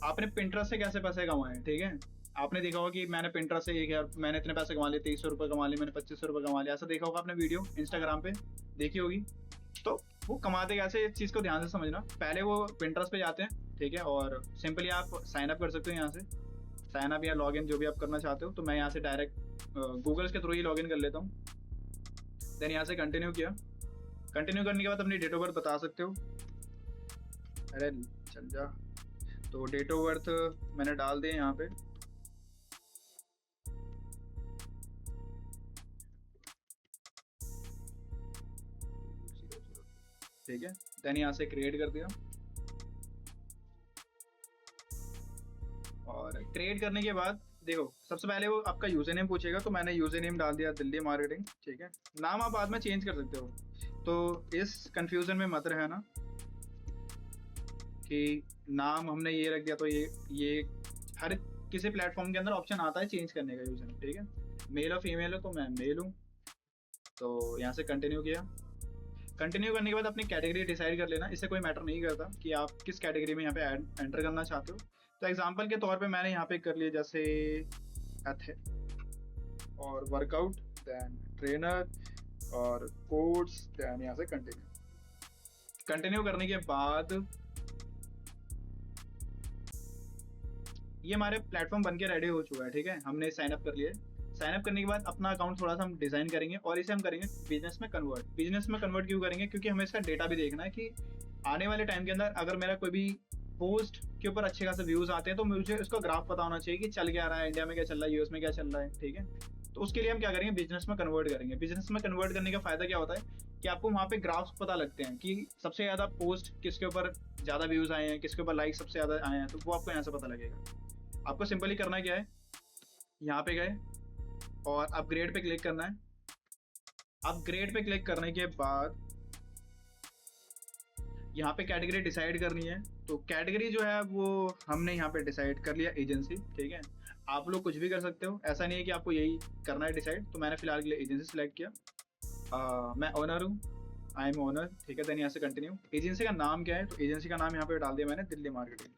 आपने पिंटरेस्ट से कैसे पैसे कमाए, ठीक है। आपने देखा होगा कि मैंने पिंटरेस्ट से 1000, मैंने इतने पैसे कमा लिए, 2300 रुपये कमा लिए मैंने, 2500 रुपये कमा लिया, ऐसा देखा होगा आपने वीडियो इंस्टाग्राम पे देखी होगी। तो वो कमाते कैसे, इस चीज़ को ध्यान से समझना। पहले वो पिंटरेस्ट पे जाते हैं, ठीक है, और सिंपली आप साइन अप कर सकते हो यहाँ से, साइन अप या लॉग इन जो भी आप करना चाहते हो। तो मैं यहाँ से डायरेक्ट गूगल्स के थ्रू ही लॉग इन कर लेता हूँ। देन यहाँ से कंटिन्यू किया। कंटिन्यू करने के बाद अपनी डेट ऑफ बर्थ बता सकते हो। अरे चल जा। तो डेट ऑफ बर्थ मैंने डाल दिया यहाँ पे। ठीक है, देन यहाँ से क्रिएट कर दिया। और क्रिएट करने के बाद देखो, सबसे पहले वो आपका यूजर नेम पूछेगा, तो मैंने यूजर नेम डाल दिया दिल्ली मार्केटिंग, ठीक है। नाम आप बाद में चेंज कर सकते हो, तो इस कंफ्यूजन में मत रहना कि नाम हमने ये रख दिया तो ये हर किसी प्लेटफॉर्म के अंदर ऑप्शन आता है चेंज करने का यूजर नेम, ठीक है। मेल और फीमेल है तो मैं मेल हूँ। तो यहाँ से कंटिन्यू किया। कंटिन्यू करने के बाद अपनी कैटेगरी डिसाइड कर लेना, इससे कोई मैटर नहीं करता कि आप किस कैटेगरी में यहाँ पे एंटर करना चाहते हो। तो एग्जांपल के तौर पे मैंने यहाँ पे कर लिया जैसे और वर्कआउट, देन ट्रेनर और कोर्स, देन यहाँ से कंटिन्यू। कंटिन्यू करने के बाद ये हमारे प्लेटफॉर्म बन के रेडी हो चुका है, ठीक है। हमने साइन अप कर लिया है। साइन अप करने के बाद अपना अकाउंट थोड़ा सा हम डिजाइन करेंगे और इसे हम करेंगे बिजनेस में कन्वर्ट। बिजनेस में कन्वर्ट क्यों करेंगे, क्योंकि हमें इसका डेटा भी देखना है कि आने वाले टाइम के अंदर अगर मेरा कोई भी पोस्ट के ऊपर अच्छे खासे व्यूज आते हैं तो मुझे उसका ग्राफ पता होना चाहिए कि चल क्या रहा है, इंडिया में क्या चल रहा है, यूएस में क्या चल रहा है, ठीक है। तो उसके लिए हम क्या करेंगे, बिजनेस में कन्वर्ट करेंगे। बिजनेस में कन्वर्ट करने का फायदा क्या होता है कि आपको वहाँ पे ग्राफ्स पता लगते हैं कि सबसे ज्यादा पोस्ट किसके ऊपर ज्यादा व्यूज आए हैं, किसके ऊपर लाइक सबसे ज्यादा आए हैं, तो वो आपको यहाँ से पता लगेगा। आपको सिंपली करना क्या है, यहाँ पे गए और अपग्रेड पे क्लिक करना है। अपग्रेड पे क्लिक करने के बाद यहाँ पे कैटेगरी डिसाइड करनी है। तो कैटेगरी जो है वो हमने यहाँ पे डिसाइड कर लिया एजेंसी, ठीक है। आप लोग कुछ भी कर सकते हो, ऐसा नहीं है कि आपको यही करना है डिसाइड। तो मैंने फिलहाल के लिए एजेंसी सिलेक्ट किया। मैं ओनर हूँ, आई एम ओनर, ठीक है। देन यहाँ से कंटिन्यू। एजेंसी का नाम क्या है, तो एजेंसी का नाम यहाँ पे डाल दिया मैंने दिल्ली मार्केटिंग,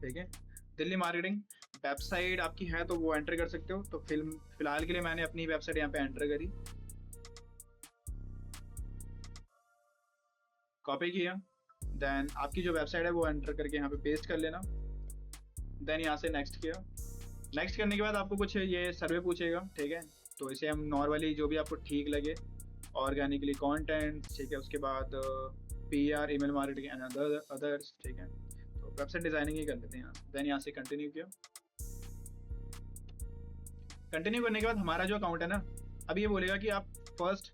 ठीक है। दिल्ली मार्केटिंग। वेबसाइट आपकी है तो वो एंटर कर सकते हो। तो फिलहाल के लिए मैंने अपनी वेबसाइट यहाँ पे एंटर करी, कॉपी किया। देन आपकी जो वेबसाइट है वो एंटर करके यहाँ पे पेस्ट कर लेना। देन यहाँ से नेक्स्ट किया। नेक्स्ट करने के बाद आपको कुछ ये सर्वे पूछेगा, ठीक है। तो इसे हम नॉर्मली जो भी आपको ठीक लगे, ऑर्गेनिकली कंटेंट, ठीक है। उसके बाद PR, email marketing and others, ठीक है। तो वेबसाइट डिजाइनिंग ही कर लेते हैं यहाँ से। देन यहाँ से कंटिन्यू किया। कंटिन्यू करने के बाद हमारा जो अकाउंट है ना, अब ये बोलेगा कि आप फर्स्ट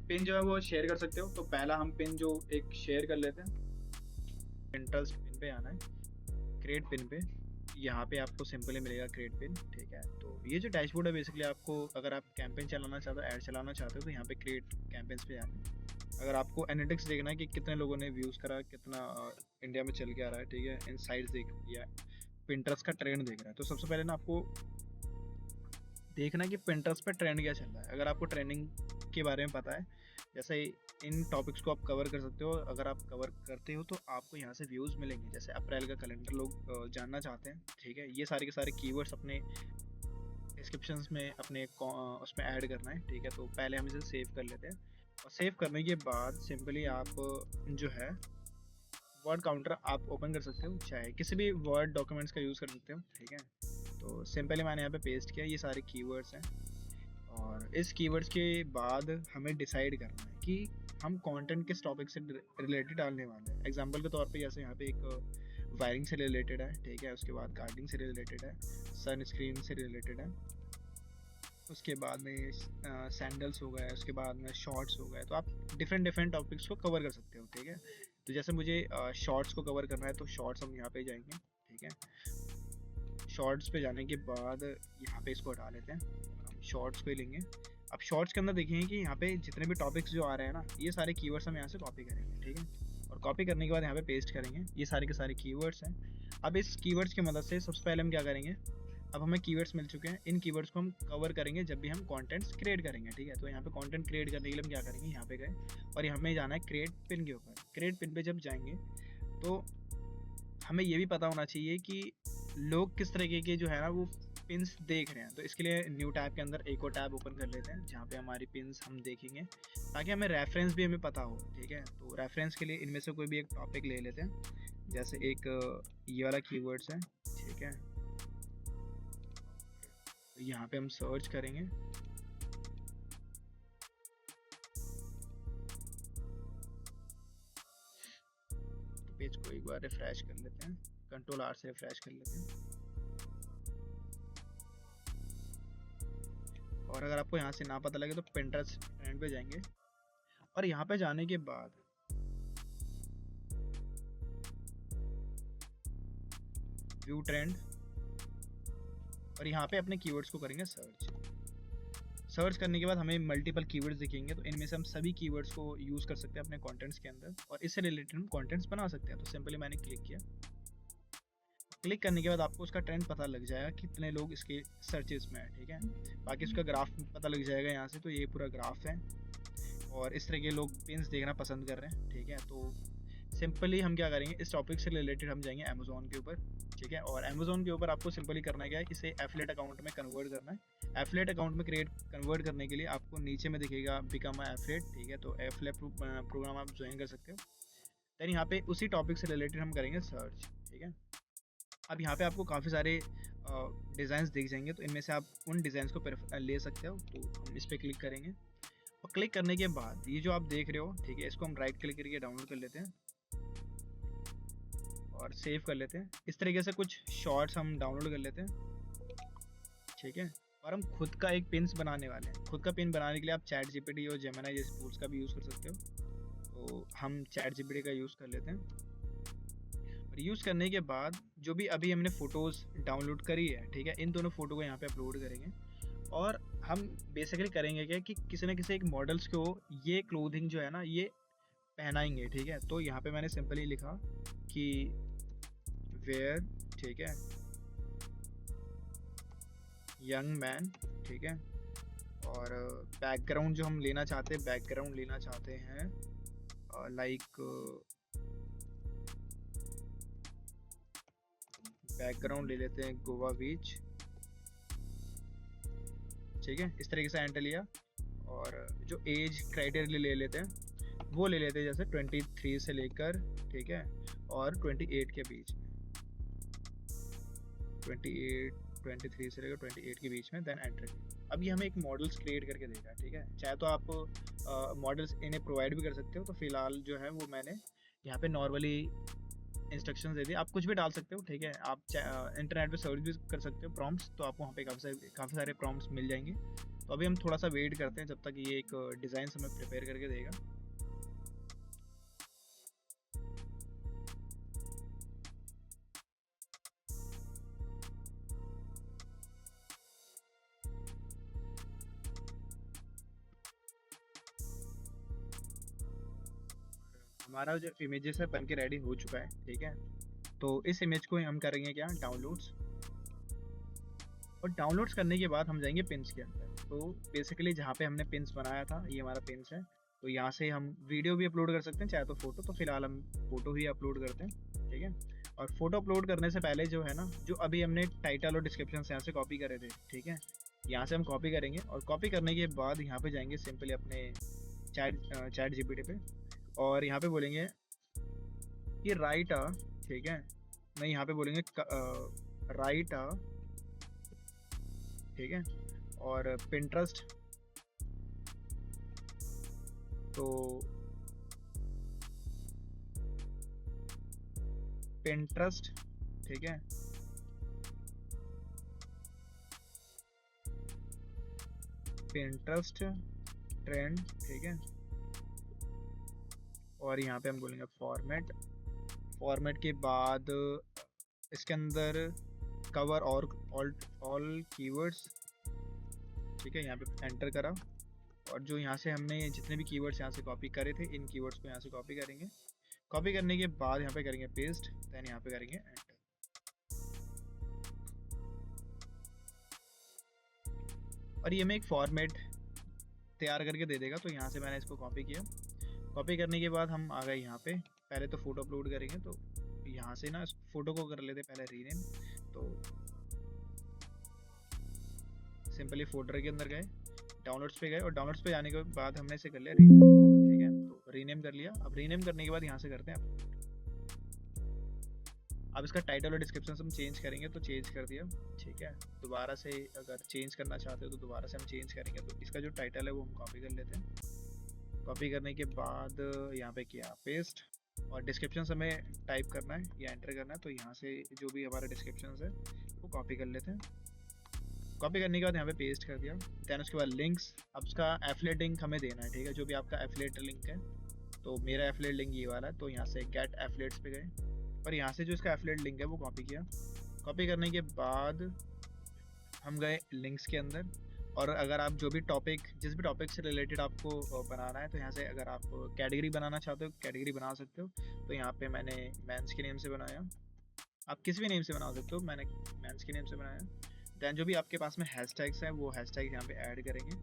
पिन जो है वो शेयर कर सकते हो। तो पहला हम पिन जो एक शेयर कर लेते हैं। पिंटरेस्ट पिन पे आना है, क्रिएट पिन पे। यहाँ पे आपको सिंपली मिलेगा क्रिएट पिन, ठीक है। तो ये जो डैशबोर्ड है बेसिकली आपको, अगर आप कैंपेन चलाना चाहते हो, ऐड चलाना चाहते हो, तो यहाँ पे क्रिएट कैंपेन्स पे जाना है। अगर आपको एनालिटिक्स देखना है कि कितने लोगों ने व्यूज़ करा, कितना इंडिया में चल के आ रहा है, ठीक है, इनसाइट्स देख या पिंटरेस्ट का ट्रेंड देख रहा है, तो सबसे पहले ना आपको देखना है कि पिंटरेस्ट पे ट्रेंड क्या चल रहा है। अगर आपको ट्रेंडिंग के बारे में पता है, जैसे इन टॉपिक्स को आप कवर कर सकते हो। अगर आप कवर करते हो तो आपको यहाँ से व्यूज़ मिलेंगे। जैसे अप्रैल का कैलेंडर लोग जानना चाहते हैं, ठीक है। ये सारे के सारे कीवर्ड्स अपने डिस्क्रिप्शंस में अपने उसमें ऐड करना है, ठीक है। तो पहले हम इसे सेव कर लेते हैं और सेव करने के बाद सिंपली आप जो है वर्ड काउंटर आप ओपन कर सकते हो, चाहे किसी भी वर्ड डॉक्यूमेंट्स का यूज़ कर सकते हो, ठीक है। तो सिंपली मैंने यहाँ पे पेस्ट किया, ये सारे कीवर्ड्स हैं। और इस कीवर्ड्स के बाद हमें डिसाइड करना है कि हम कंटेंट किस टॉपिक से रिलेटेड डालने वाले हैं। एग्जांपल के तौर पे जैसे यहाँ पे एक वायरिंग से रिलेटेड है, ठीक है। उसके बाद गार्डनिंग से रिलेटेड है, सनस्क्रीन से रिलेटेड है, उसके बाद में सैंडल्स हो गए, उसके बाद में शॉर्ट्स हो गए। तो आप डिफरेंट टॉपिक्स को कवर कर सकते हो, ठीक है। तो जैसे मुझे शॉर्ट्स को कवर करना है तो शॉर्ट्स हम यहाँ पे जाएंगे, ठीक है। शॉर्ट्स पे जाने के बाद यहाँ पे इसको हटा लेते हैं, हम शॉर्ट्स को ही लेंगे। अब शॉर्ट्स के अंदर देखेंगे कि यहाँ पे जितने भी टॉपिक्स जो आ रहे हैं ना, ये सारे कीवर्ड्स हम यहाँ से कॉपी करेंगे, ठीक है। और कॉपी करने के बाद यहाँ पे पेस्ट करेंगे। ये सारे के सारे कीवर्ड्स हैं। अब इस कीवर्ड्स की मदद से सबसे पहले हम क्या करेंगे, अब हमें कीवर्ड्स मिल चुके हैं, इन कीवर्ड्स को हम कवर करेंगे जब भी हम कंटेंट्स क्रिएट करेंगे, ठीक है। तो यहाँ पे कंटेंट क्रिएट करने के लिए हम क्या करेंगे, यहाँ पे गए और हमें जाना है क्रिएट पिन के ऊपर। क्रिएट पिन पे जब जाएंगे तो हमें ये भी पता होना चाहिए कि लोग किस तरीके के जो है ना वो पिन्स देख रहे हैं। तो इसके लिए न्यू टैब के अंदर एक और टैब ओपन कर लेते हैं जहाँ पे हमारी पिन्स हम देखेंगे, ताकि हमें रेफरेंस भी हमें पता हो, ठीक है। तो रेफरेंस के लिए इनमें से कोई भी एक टॉपिक ले लेते हैं, जैसे एक ये वाला कीवर्ड्स है, ठीक है। यहाँ पे हम सर्च करेंगे, पेज को एक बार रिफ्रेश कर लेते हैं, कंट्रोल आर से रिफ्रेश कर लेते हैं। और अगर आपको यहाँ से ना पता लगे तो पिंटरेस्ट ट्रेंड पे जाएंगे और यहाँ पे जाने के बाद व्यू ट्रेंड और यहाँ पे अपने कीवर्ड्स को करेंगे सर्च। सर्च करने के बाद हमें मल्टीपल कीवर्ड्स दिखेंगे, तो इनमें से हम सभी कीवर्ड्स को यूज़ कर सकते हैं अपने कंटेंट्स के अंदर और इससे रिलेटेड हम कंटेंट्स बना सकते हैं। तो सिंपली मैंने क्लिक किया, क्लिक करने के बाद आपको उसका ट्रेंड पता लग जाएगा, कितने लोग इसके सर्चेस में है, ठीक है। बाकी उसका ग्राफ पता लग जाएगा यहाँ से, तो ये पूरा ग्राफ है और इस तरह के लोग पिन्स देखना पसंद कर रहे हैं, ठीक है। तो सिंपली हम क्या करेंगे, इस टॉपिक से रिलेटेड हम जाएंगे अमेज़ॉन के ऊपर, ठीक है। और अमेज़ॉन के ऊपर आपको सिंपली करना है क्या है, इसे एफिलिएट अकाउंट में कन्वर्ट करना है। एफिलिएट अकाउंट में कन्वर्ट करने के लिए आपको नीचे में दिखेगा बिकम अ एफिलिएट, ठीक है। तो एफिलिएट प्रोग्राम आप ज्वाइन कर सकते हो। देन यहाँ पे उसी टॉपिक से रिलेटेड हम करेंगे सर्च, ठीक है। अब यहाँ पे आपको काफ़ी सारे डिज़ाइंस दिख जाएंगे, तो इनमें से आप उन डिज़ाइंस को ले सकते हो। तो हम इस पर क्लिक करेंगे और क्लिक करने के बाद ये जो आप देख रहे हो, ठीक है, इसको हम राइट क्लिक करके डाउनलोड कर लेते हैं और सेव कर लेते हैं। इस तरीके से कुछ शॉर्ट्स हम डाउनलोड कर लेते हैं, ठीक है। और हम खुद का एक पिन्स बनाने वाले हैं। खुद का पिन बनाने के लिए आप चैट जीपीटी और जेमिनी जैसे टूल्स का भी यूज़ कर सकते हो। तो हम चैट जीपीटी का यूज़ कर लेते हैं और यूज़ करने के बाद जो भी अभी हमने फ़ोटोज़ डाउनलोड करी है, ठीक है, इन दोनों फ़ोटो को यहाँ पे अपलोड करेंगे और हम बेसिकली करेंगे क्या कि किसी न किसी एक मॉडल्स को ये क्लोथिंग जो है ना ये पहनाएंगे, ठीक है। तो यहाँ पे मैंने सिंपली लिखा कि वेयर, ठीक है, यंग मैन, ठीक है। और बैकग्राउंड जो हम लेना चाहते हैं, बैकग्राउंड लेना चाहते हैं लाइक बैकग्राउंड ले लेते हैं गोवा बीच, ठीक है। इस तरीके से एंटर लिया और जो एज क्राइटेरिया ले लेते हैं वो ले लेते हैं, जैसे 23 से लेकर, ठीक है, और 28 के बीच में, 23 से लेकर 28 के बीच में। Then enter. अब ये हमें एक मॉडल्स क्रिएट करके देगा, ठीक है। चाहे तो आप मॉडल्स इन्हें प्रोवाइड भी कर सकते हो। तो फिलहाल जो है वो मैंने यहाँ पे नॉर्मली इंस्ट्रक्शंस दे दी। आप कुछ भी डाल सकते हो, ठीक है। आप इंटरनेट पे सर्च भी कर सकते हो प्रॉम्प्ट्स, तो आपको वहाँ पे काफ़ी सारे प्रॉम्प्ट्स मिल जाएंगे। तो अभी हम थोड़ा सा वेट करते हैं जब तक ये एक डिज़ाइन हमें प्रिपेयर करके देगा। हमारा जो इमेजेस है बन के रेडी हो चुका है, ठीक है। तो इस इमेज को हम करेंगे क्या, डाउनलोड्स। और डाउनलोड्स करने के बाद हम जाएंगे पिन्स के अंदर। तो बेसिकली जहाँ पे हमने पिन्स बनाया था ये हमारा पिन्स है। तो यहाँ से हम वीडियो भी अपलोड कर सकते हैं, चाहे तो फोटो। तो फिलहाल हम फोटो ही अपलोड करते हैं, ठीक है। और फोटो अपलोड करने से पहले जो है ना, जो अभी हमने टाइटल और डिस्क्रिप्शन यहाँ से कॉपी करे थे, ठीक है, यहाँ से हम कॉपी करेंगे। और कॉपी करने के बाद यहाँ पे जाएंगे सिंपली अपने चैट जीपीटी पे और यहाँ पे बोलेंगे कि राइट अ, ठीक है, नहीं यहाँ पे बोलेंगे राइट अ, ठीक है। और पिंटरेस्ट, तो पिंटरेस्ट, ठीक है, पिंटरेस्ट ट्रेंड, ठीक है। और यहाँ पे हम बोलेंगे फॉर्मेट। फॉर्मेट के बाद इसके अंदर कवर और ऑल कीवर्ड्स, ठीक है, यहाँ पे एंटर करा। और जो यहाँ से हमने जितने भी कीवर्ड्स यहाँ से कॉपी करे थे, इन कीवर्ड्स को यहाँ से कॉपी करेंगे। कॉपी करने के बाद यहाँ पे करेंगे पेस्ट, देन यहाँ पे करेंगे एंटर। और ये मैं एक फॉर्मेट तैयार करके दे देगा। तो यहाँ से मैंने इसको कॉपी किया। कॉपी करने के बाद हम आ गए यहाँ पे, पहले तो फोटो अपलोड करेंगे। तो यहाँ से ना इस फोटो को कर लेते पहले रीनेम। तो सिंपली फोल्डर के अंदर गए, डाउनलोड्स पे गए, और डाउनलोड्स पे जाने के बाद हमने इसे कर लिया रीनेम। ठीक है, तो रीनेम कर लिया। अब रीनेम करने के बाद यहाँ से करते हैं, अब इसका टाइटल और डिस्क्रिप्शन हम चेंज करेंगे। तो चेंज कर दिया। ठीक है, दोबारा से अगर चेंज करना चाहते हो तो दोबारा से हम चेंज करेंगे। तो इसका जो टाइटल है वो हम कॉपी कर लेते हैं। कॉपी करने के बाद यहाँ पे किया पेस्ट, और डिस्क्रिप्शन हमें टाइप करना है या एंटर करना है। तो यहाँ से जो भी हमारा डिस्क्रिप्शन है वो कॉपी कर लेते हैं। कॉपी करने के बाद यहाँ पे पेस्ट कर दिया। दैन उसके बाद लिंक्स, अब उसका एफिलिएट लिंक हमें देना है। ठीक है, जो भी आपका एफिलिएट लिंक है, तो मेरा एफिलिएट लिंक ये वाला है। तो यहाँ से गेट एफिलिएट्स पे गए, और यहाँ से जो इसका एफिलिएट लिंक है वो कॉपी किया। कॉपी करने के बाद हम गए लिंक्स के अंदर, और अगर आप जो भी टॉपिक, जिस भी टॉपिक से रिलेटेड आपको बनाना है, तो यहाँ से अगर आप कैटेगरी बनाना चाहते हो कैटेगरी बना सकते हो। तो यहाँ पे मैंने मेंस के नेम से बनाया, आप किसी भी नेम से बना सकते हो, मैंने मेंस के नेम से बनाया। दैन जो भी आपके पास में हैशटैग्स हैं वो हैशटैग यहाँ पे ऐड करेंगे।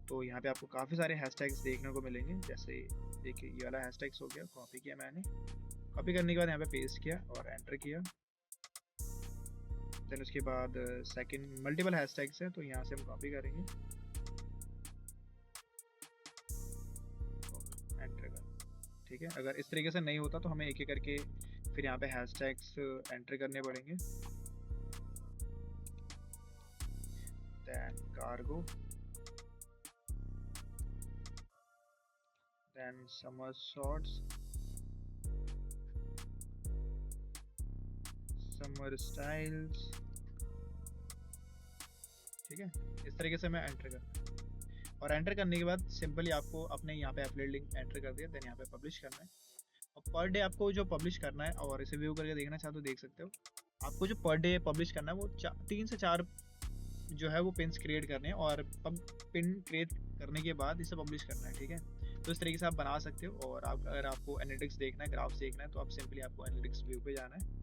तो यहाँ पे आपको काफ़ी सारे हैशटैग्स देखने को मिलेंगे। जैसे देखिए ये वाला हैशटैग्स हो गया, कॉपी किया मैंने। कॉपी करने के बाद यहाँ पे पेस्ट किया और एंटर किया। देन उसके बाद सेकंड मल्टीपल हैशटैग्स है, तो यहाँ से हम कॉपी करेंगे, एंटर कर। ठीक है, अगर इस तरीके से नहीं होता तो हमें एक एक करके फिर यहाँ पे हैशटैग्स एंटर करने पड़ेंगे। Then cargo, then summer shorts, summer styles. ठीक है, इस तरीके से मैं एंटर करता हूँ। और एंटर करने के बाद सिंपली आपको अपने यहाँ पे एफिलिएट लिंक एंटर कर दिया। देन यहाँ पे पब्लिश करना है, और पर डे आपको जो पब्लिश करना है, और इसे व्यू करके देखना चाहते हो देख सकते हो। आपको जो पर डे पब्लिश करना है वो 3 से 4 जो है वो पिन्स क्रिएट करने हैं, और पिन क्रिएट करने के बाद इसे पब्लिश करना है। ठीक है, तो इस तरीके से आप बना सकते हो। और आप अगर आपको एनालिटिक्स देखना है, ग्राफ्स देखना है, तो आप सिंपली आपको एनालिटिक्स व्यू पे जाना है,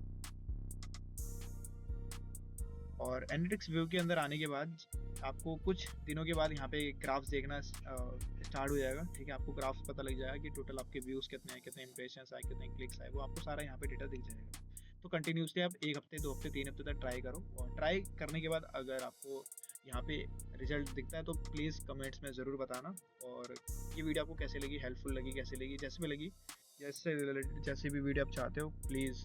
और एनालिटिक्स व्यू के अंदर आने के बाद आपको कुछ दिनों के बाद यहाँ पे ग्राफ्स देखना स्टार्ट हो जाएगा। ठीक है, आपको ग्राफ्स पता लग जाएगा कि टोटल आपके व्यूज़ कितने हैं, कितने इंप्रेशंस आए, कितने क्लिक्स आए, वो आपको सारा यहाँ पे डेटा दिख जाएगा। तो कंटिन्यूसली आप 1 हफ्ते, 2 हफ्ते, 3 हफ्ते तक ट्राई करो, और ट्राई करने के बाद अगर आपको यहाँ पे रिजल्ट दिखता है तो प्लीज़ कमेंट्स में ज़रूर बताना। और ये वीडियो आपको कैसे लगी, हेल्पफुल लगी, कैसे लगी, जैसे भी लगी, जैसे भी वीडियो आप चाहते हो प्लीज़